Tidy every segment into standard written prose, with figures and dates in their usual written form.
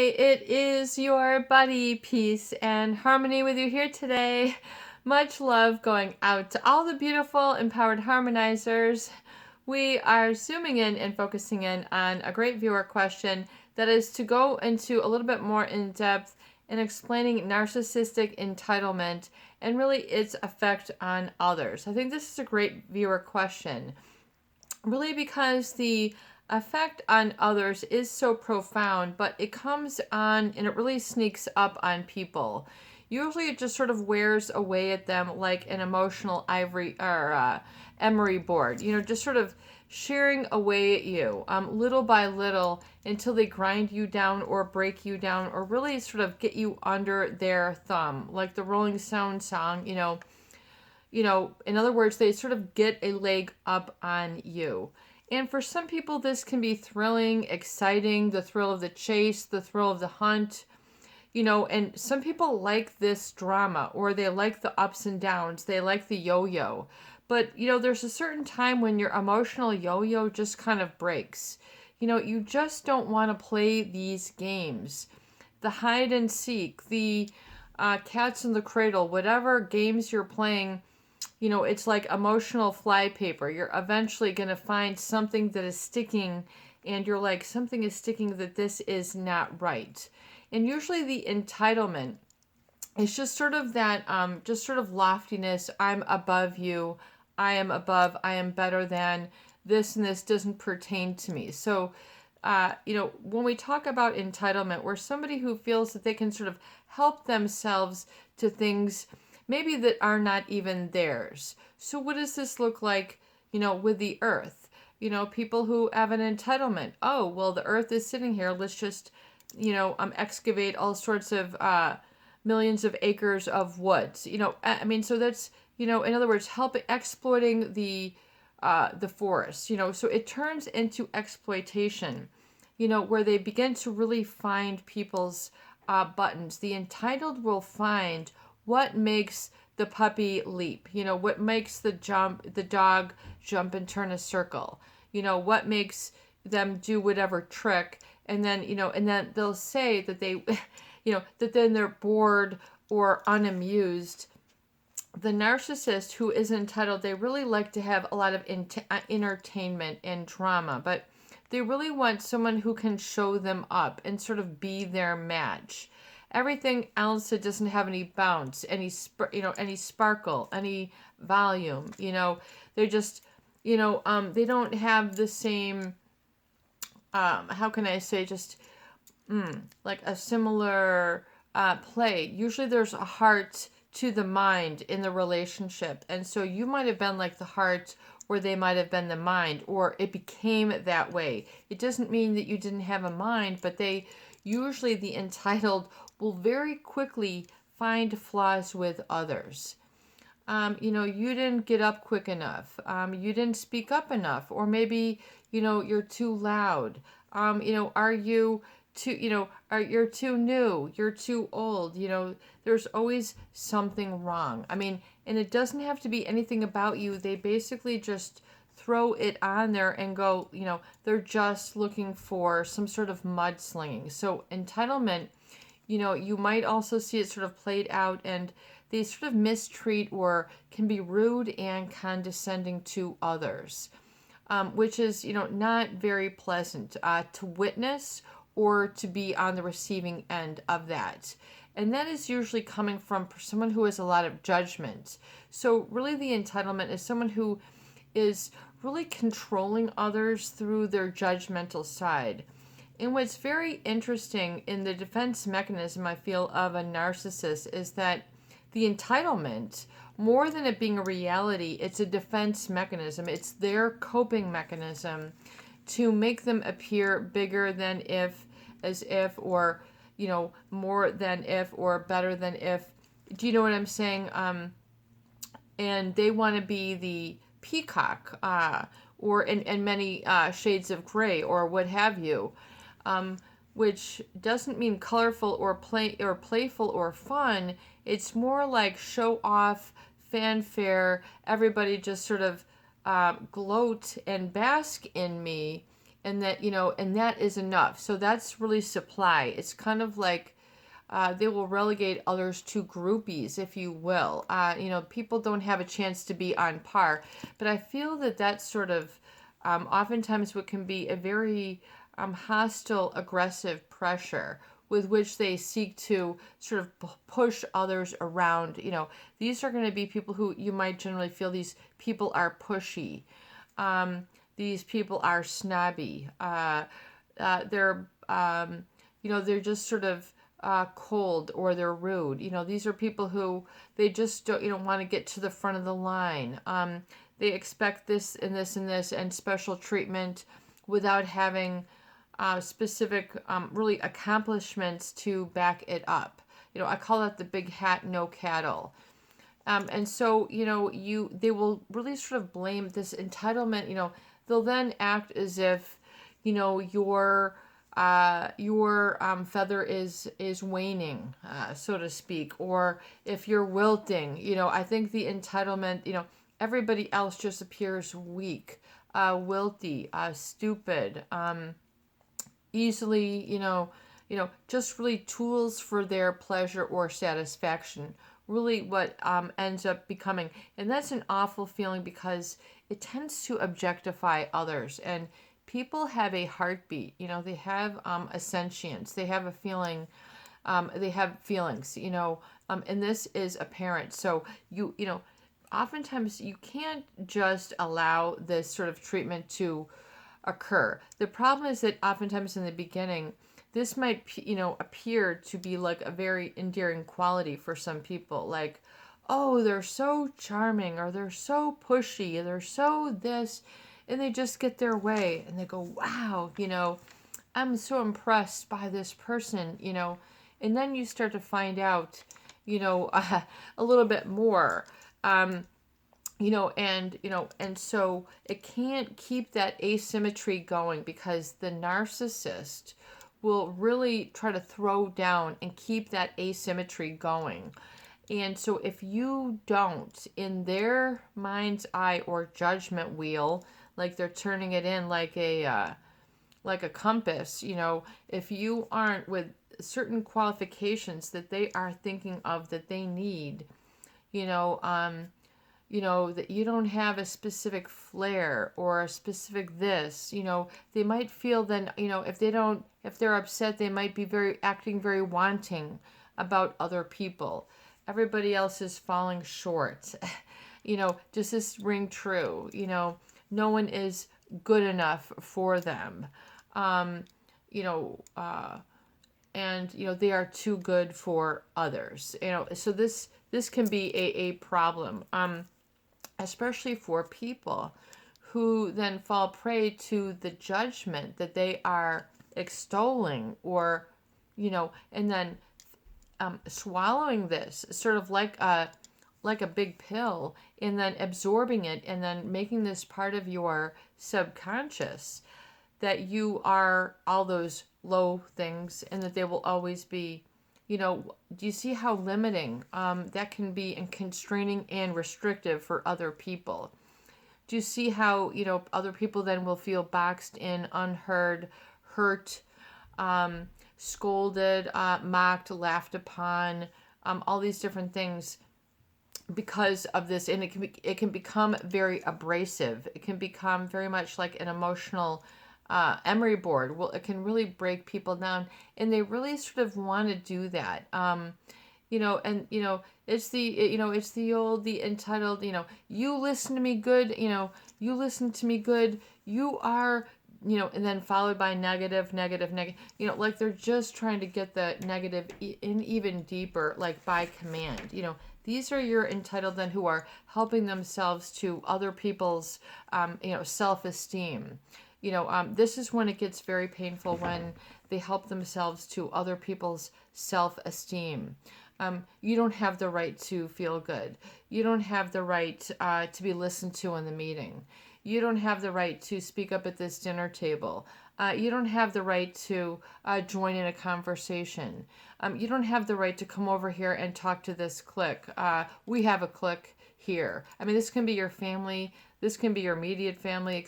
it is your buddy, Peace and Harmony with you here today. Much love going out to all the beautiful, empowered harmonizers. We are zooming in and focusing in on a great viewer question that is to go into a little bit more in depth in explaining narcissistic entitlement and really its effect on others. I think this is a great viewer question, really, because the effect on others is so profound, but it comes on and it really sneaks up on people. Usually it just sort of wears away at them like an emotional ivory or emery board, just sort of shearing away at you little by little until they grind you down or break you down or really sort of get you under their thumb, like the Rolling Stones song, in other words, they sort of get a leg up on you. And for some people, this can be thrilling, exciting, the thrill of the chase, the thrill of the hunt, and some people like this drama, or they like the ups and downs, they like the yo-yo. But, there's a certain time when your emotional yo-yo just kind of breaks. You just don't want to play these games. The hide and seek, the cats in the cradle, whatever games you're playing, it's like emotional flypaper. You're eventually going to find something that is sticking, and you're like, something is sticking that this is not right. And usually the entitlement is just sort of that, just sort of loftiness. I'm above you. I am above. I am better than this, and this doesn't pertain to me. So, when we talk about entitlement, we're somebody who feels that they can sort of help themselves to things maybe that are not even theirs. So what does this look like, with the earth? People who have an entitlement. Oh, well, the earth is sitting here. Let's just, excavate all sorts of millions of acres of woods. So that's, in other words, exploiting the forest. So it turns into exploitation, where they begin to really find people's buttons. The entitled will find what makes the puppy leap, what makes the dog jump and turn a circle, what makes them do whatever trick. And then, and then they'll say that they, that then they're bored or unamused. The narcissist who is entitled, they really like to have a lot of entertainment and drama, but they really want someone who can show them up and sort of be their match. Everything else that doesn't have any bounce, any sparkle, any volume, they're just, they don't have the same, how can I say, just like a similar play. Usually there's a heart to the mind in the relationship. And so you might have been like the heart, or they might have been the mind, or it became that way. It doesn't mean that you didn't have a mind, but usually the entitled will very quickly find flaws with others. You didn't get up quick enough. You didn't speak up enough, or maybe, you're too loud. Are you too, you're too new, you're too old, there's always something wrong. And it doesn't have to be anything about you. They basically just throw it on there and go, they're just looking for some sort of mudslinging. So entitlement, you might also see it sort of played out, and they sort of mistreat or can be rude and condescending to others, which is, not very pleasant to witness or to be on the receiving end of that. And that is usually coming from someone who has a lot of judgment. So really the entitlement is someone who is really controlling others through their judgmental side. And what's very interesting in the defense mechanism, I feel, of a narcissist is that the entitlement, more than it being a reality, it's a defense mechanism. It's their coping mechanism to make them appear bigger than if, as if, or, more than if, or better than if. Do you know what I'm saying? And they want to be the peacock, or in many shades of gray, or what have you, which doesn't mean colorful or playful or fun. It's more like show off, fanfare, everybody just sort of gloat and bask in me, and that, and that is enough. So that's really supply. It's kind of like they will relegate others to groupies, if you will. People don't have a chance to be on par. But I feel that that's sort of oftentimes what can be a very hostile, aggressive pressure with which they seek to sort of push others around. These are going to be people who you might generally feel these people are pushy. These people are snobby. They're, they're just sort of cold, or they're rude. These are people who they just don't, want to get to the front of the line. They expect this and this and this and special treatment without having specific, really accomplishments to back it up. I call that the big hat, no cattle. And so, they will really sort of blame this entitlement. They'll then act as if, your feather is waning, so to speak, or if you're wilting. I think the entitlement, everybody else just appears weak, wilty, stupid, easily, just really tools for their pleasure or satisfaction. Really what ends up becoming. And that's an awful feeling because it tends to objectify others. And people have a heartbeat, they have a sentience, they have a feeling, they have feelings, and this is apparent. So oftentimes you can't just allow this sort of treatment to occur. The problem is that oftentimes in the beginning, this might, appear to be like a very endearing quality for some people. Like, oh, they're so charming, or they're so pushy, or they're so this, and they just get their way, and they go, wow, I'm so impressed by this person, and then you start to find out, a little bit more. And so it can't keep that asymmetry going because the narcissist will really try to throw down and keep that asymmetry going. And so if you don't, in their mind's eye or judgment wheel, like they're turning it in like a compass, if you aren't with certain qualifications that they are thinking of that they need, that you don't have a specific flair or a specific this, they might feel then, if they're upset, they might be acting very wanting about other people. Everybody else is falling short. Does this ring true? No one is good enough for them. And they are too good for others. So this can be a problem. Especially for people who then fall prey to the judgment that they are extolling, or, and then swallowing this sort of like a big pill, and then absorbing it, and then making this part of your subconscious that you are all those low things, and that they will always be. Do you see how limiting that can be, and constraining and restrictive for other people? Do you see how, other people then will feel boxed in, unheard, hurt, scolded, mocked, laughed upon, all these different things because of this, and it can become very abrasive. It can become very much like an emotional emery board. Well, it can really break people down, and they really sort of want to do that. It's the entitled, you listen to me good, you listen to me good, you are, and then followed by negative, like they're just trying to get the negative in even deeper, like by command. These are your entitled then who are helping themselves to other people's, self-esteem. This is when it gets very painful, when they help themselves to other people's self-esteem. You don't have the right to feel good. You don't have the right to be listened to in the meeting. You don't have the right to speak up at this dinner table. You don't have the right to join in a conversation. You don't have the right to come over here and talk to this clique. We have a clique here. I mean, this can be your family. This can be your immediate family,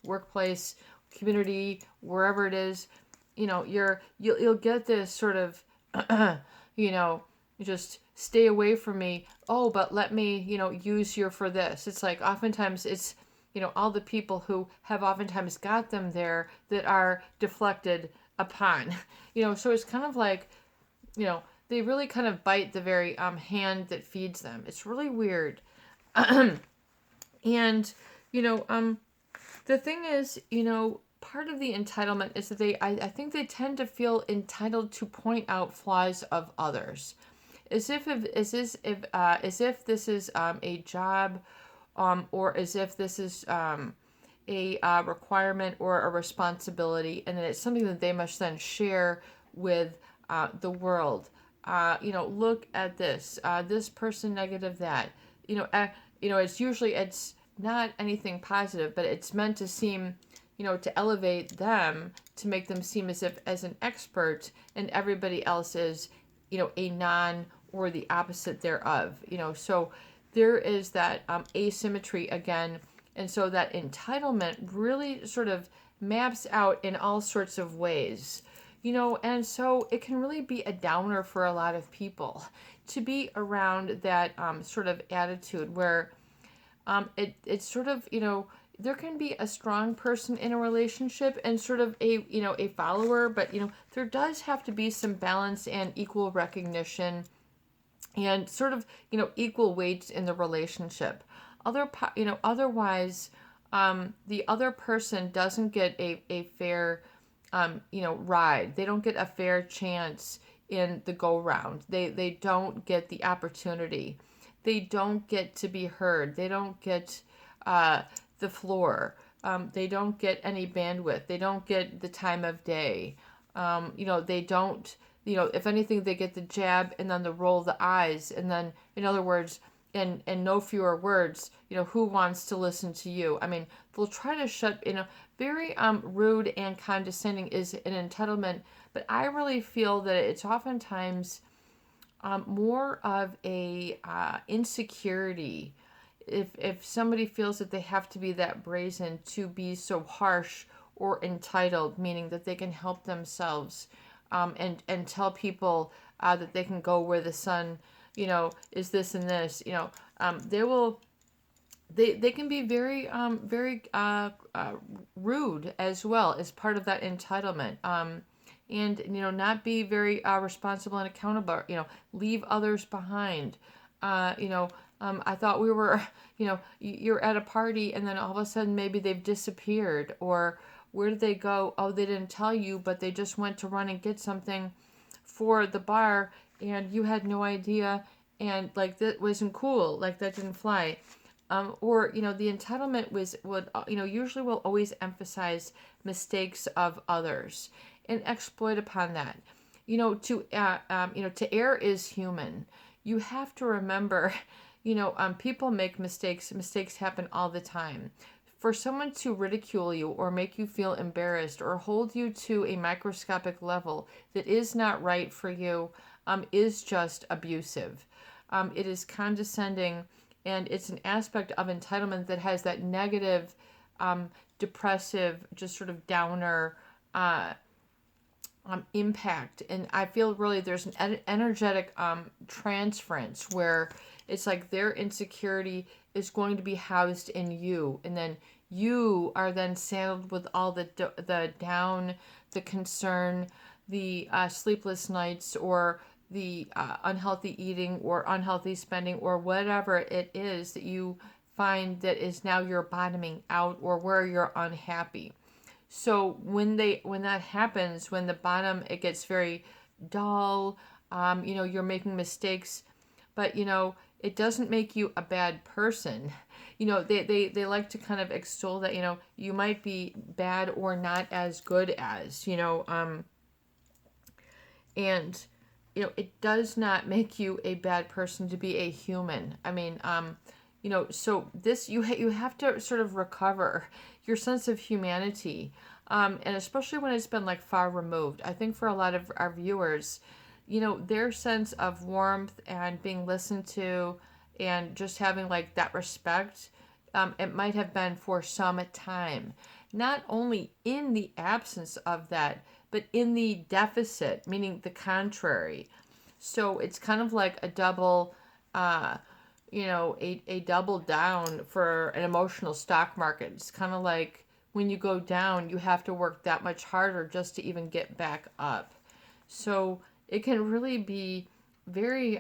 workplace, community, wherever it is, you'll get this sort of, you know, just stay away from me. Oh, but let me, use you for this. It's like oftentimes it's, all the people who have oftentimes got them there that are deflected upon. So it's kind of like, they really kind of bite the very hand that feeds them. It's really weird. And, you know, the thing is, part of the entitlement is that I think they tend to feel entitled to point out flaws of others, as if this is a job, or as if this is a requirement or a responsibility, and then it's something that they must then share with the world. Look at this. This person negative that. It's not anything positive, but it's meant to seem, to elevate them, to make them seem as an expert, and everybody else is, a non or the opposite thereof. So there is that asymmetry again, and so that entitlement really sort of maps out in all sorts of ways. And so it can really be a downer for a lot of people to be around that sort of attitude where it's sort of, there can be a strong person in a relationship and sort of a follower, but, there does have to be some balance and equal recognition and sort of, equal weight in the relationship. Otherwise, the other person doesn't get a fair ride. They don't get a fair chance in the go round. They don't get the opportunity. They don't get to be heard. They don't get the floor. They don't get any bandwidth. They don't get the time of day. They don't, if anything, they get the jab and then the roll of the eyes. And then, in other words, and no fewer words, who wants to listen to you? I mean, they'll try to shut, very rude and condescending is an entitlement, but I really feel that it's oftentimes more of a insecurity. If somebody feels that they have to be that brazen to be so harsh or entitled, meaning that they can help themselves, and tell people that they can go where the sun, is this and this, they can be very rude as well as part of that entitlement, and not be very responsible and accountable, leave others behind. I thought we were, you're at a party and then all of a sudden maybe they've disappeared, or where did they go? Oh, they didn't tell you, but they just went to run and get something for the bar and you had no idea, and like that wasn't cool, like that didn't fly. Or the entitlement would usually will always emphasize mistakes of others and exploit upon that. To err is human. You have to remember, people make mistakes. Mistakes happen all the time. For someone to ridicule you or make you feel embarrassed or hold you to a microscopic level that is not right for you, is just abusive. It is condescending, and it's an aspect of entitlement that has that negative, depressive, just sort of downer impact. And I feel really there's an energetic transference where it's like their insecurity is going to be housed in you, and then you are then saddled with all the down, the concern, the sleepless nights, or the unhealthy eating or unhealthy spending or whatever it is that you find that is now you're bottoming out or where you're unhappy. So when that happens, when the bottom, it gets very dull, you're making mistakes, but it doesn't make you a bad person. They like to kind of extol that, you might be bad or not as good as, and it does not make you a bad person to be a human. I mean, so this, you have to sort of recover your sense of humanity, and especially when it's been like far removed. I think for a lot of our viewers, their sense of warmth and being listened to and just having like that respect, it might have been for some time. not only in the absence of that, but in the deficit, meaning the contrary. So it's kind of like a double, a double down for an emotional stock market. It's kind of like when you go down, you have to work that much harder just to even get back up. So it can really be very,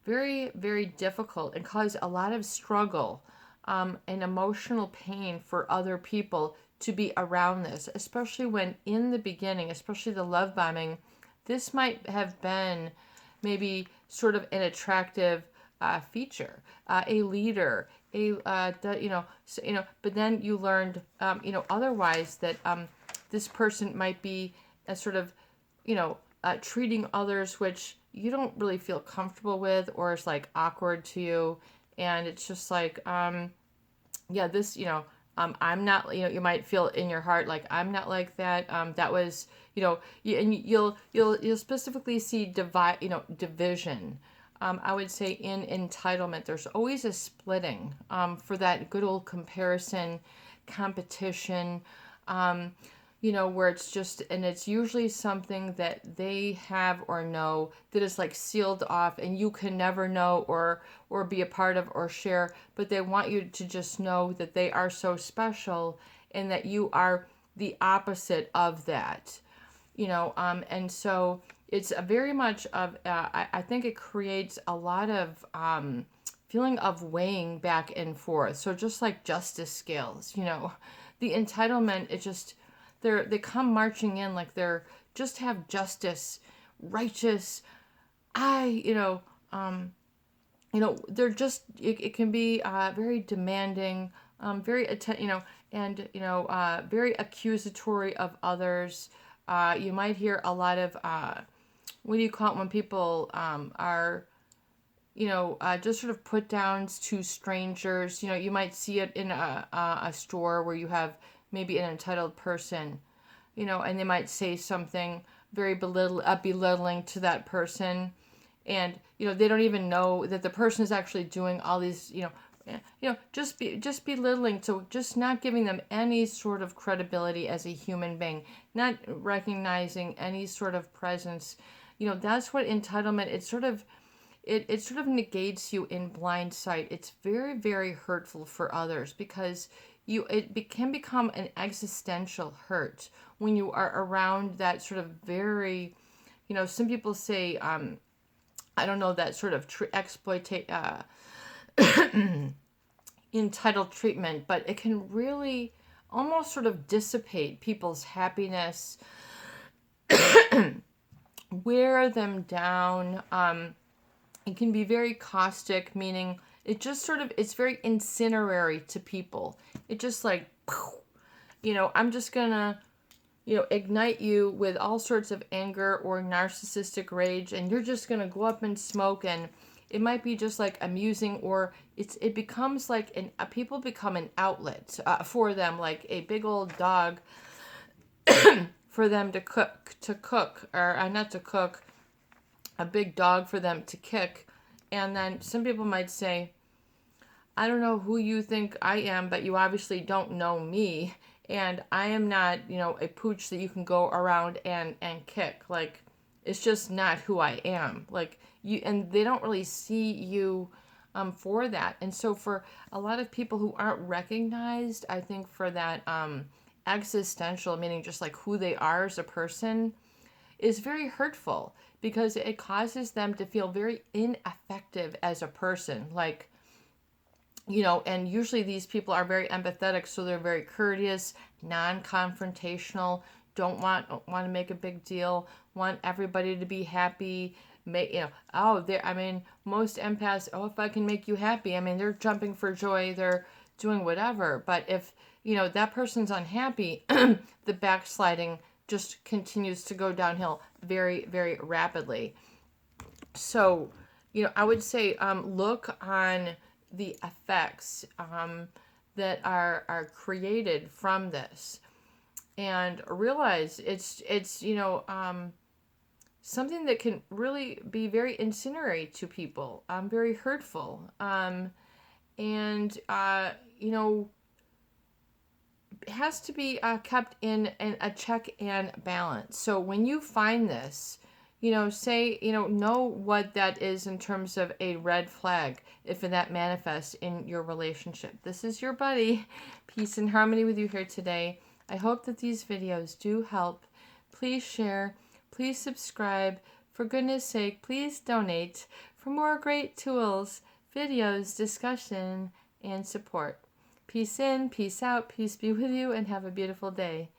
very, very difficult and cause a lot of struggle and emotional pain for other people to be around this, especially when in the beginning, especially the love bombing, this might have been maybe sort of an attractive feature, a leader, but then you learned, otherwise that this person might be a sort of, treating others which you don't really feel comfortable with or is like awkward to you, and it's just like, this, I'm not, you might feel in your heart like I'm not like that. That was, and you'll specifically see division. I would say in entitlement, there's always a splitting for that good old comparison, competition, where it's just, and it's usually something that they have or know that is like sealed off and you can never know or be a part of or share, but they want you to just know that they are so special and that you are the opposite of that, and so it's a very much of, I think it creates a lot of feeling of weighing back and forth. So just like justice scales, the entitlement, it just, they come marching in like they're just have justice, righteous. They're just, it can be very demanding, very very accusatory of others. You might hear a lot of what do you call it when people are just sort of put downs to strangers. You might see it in a store where you have maybe an entitled person, and they might say something very belittling to that person, and they don't even know that the person is actually doing all these, just belittling, so just not giving them any sort of credibility as a human being, not recognizing any sort of presence. That's what entitlement. It sort of negates you in blind sight. It's very, very hurtful for others because can become an existential hurt when you are around that sort of very, some people say, I don't know, that sort of entitled treatment, but it can really almost sort of dissipate people's happiness, wear them down. It can be very caustic, meaning it's very incinerary to people. It just like, I'm just gonna, ignite you with all sorts of anger or narcissistic rage, and you're just gonna go up in smoke, and it might be just like amusing, or it becomes like people become an outlet for them, like a big old dog for them to cook, or not to cook, a big dog for them to kick. And then some people might say, I don't know who you think I am, but you obviously don't know me. And I am not, a pooch that you can go around and kick. Like, it's just not who I am. Like, and they don't really see you for that. And so for a lot of people who aren't recognized, I think for that existential, meaning just like who they are as a person, is very hurtful because it causes them to feel very ineffective as a person. Like, and usually these people are very empathetic, so they're very courteous, non-confrontational, don't want to make a big deal, want everybody to be happy. Most empaths, if I can make you happy, they're jumping for joy, they're doing whatever. But if, that person's unhappy, the backsliding just continues to go downhill very, very rapidly. So, I would say look on the effects that are created from this, and realize it's something that can really be very incendiary to people, very hurtful, and has to be kept in a check and balance. So when you find this, say, know what that is in terms of a red flag if that manifests in your relationship. This is your buddy. Peace and harmony with you here today. I hope that these videos do help. Please share. Please subscribe. For goodness sake, please donate for more great tools, videos, discussion, and support. Peace in, peace out, peace be with you, and have a beautiful day.